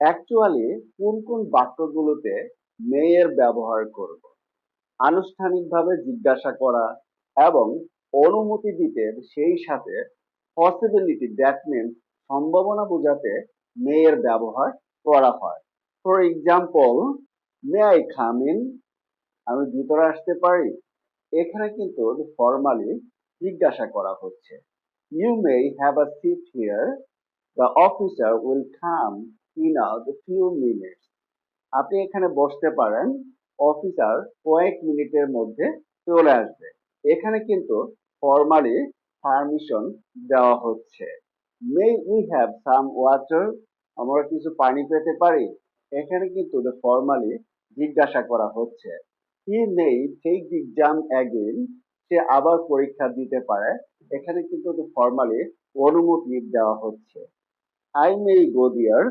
Actually কোন কোন বাক্যগুলোতে মে এর ব্যবহার করব? আনুষ্ঠানিকভাবে জিজ্ঞাসা করা এবং অনুমতি দিতে সেই সাথে পসিবিলিটি দ্যাট মিনস সম্ভাবনা বোঝাতে মে এর ব্যবহার করা হয়। For example, may I come in? আমি ভিতরে আসতে পারি? এখানে কিন্তু ফর্মালি জিজ্ঞাসা করা হচ্ছে। You may have a seat here, the officer will come in a few minutes. আপনি এখানে বসতে পারেন, অফিসার কয়েক মিনিটের মধ্যে চলে আসবে। এখানে কিন্তু ফর্মালি পারমিশন দেওয়া হচ্ছে। মে উই হ্যাভ সাম ওয়াটার? আমরা কিছু পানি পেতে পারি? এখানে কিন্তু ফর্মালি জিজ্ঞাসা করা হচ্ছে। He may take the exam again? সে আবার পরীক্ষা দিতে পারে। এখানে কিন্তু ফর্মালি অনুমতি দেওয়া হচ্ছে। আই মে গো দেয়ার?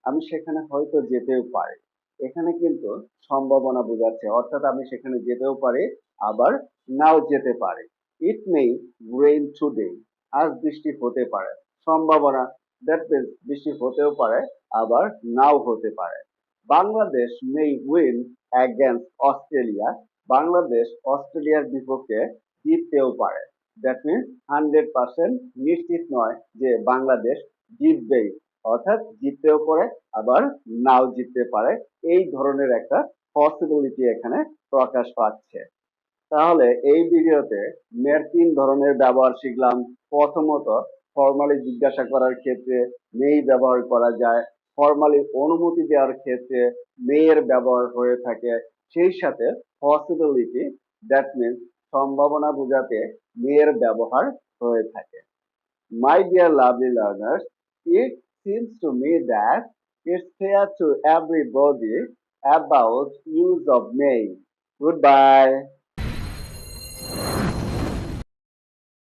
আমি সেখানে হয়তো যেতেও পারি। এখানে কিন্তু সম্ভাবনা বোঝাচ্ছে, অর্থাৎ আমি সেখানে যেতেও পারি, আবার নাও যেতে পারি। ইট মে রেইন টুডে? আজ বৃষ্টি হতে পারে। সম্ভাবনা, দ্যাট মিনস বৃষ্টি হতেও পারে, আবার নাও হতে পারে। বাংলাদেশ মে উইন অ্যাগেন্স্ট অস্ট্রেলিয়া? বাংলাদেশ অস্ট্রেলিয়ার বিপক্ষে জিততেও পারে। দ্যাট মিনস 100% নিশ্চিত নয় যে বাংলাদেশ জিতবেই, অর্থাৎ জিততেও পারে, আবার নাও জিততে পারে। এই ধরনের একটা পসিবিলিটি এখানে প্রকাশ পাচ্ছে। তাহলে এই ভিডিওতে মেয়ের তিন ধরনের ব্যবহার শিখলাম। প্রথমত, ফর্মালি জিজ্ঞাসা করার ক্ষেত্রে মেই ব্যবহার করা যায়। ফর্মালি অনুমতি দেওয়ার ক্ষেত্রে মেয়ের ব্যবহার হয়ে থাকে। সেই সাথে পসিবিলিটি দ্যাট মিনস সম্ভাবনা বোঝাতে মেয়ের ব্যবহার হয়ে থাকে। My dear lovely learners, it seems to me that it's clear to everybody about use of may. Goodbye.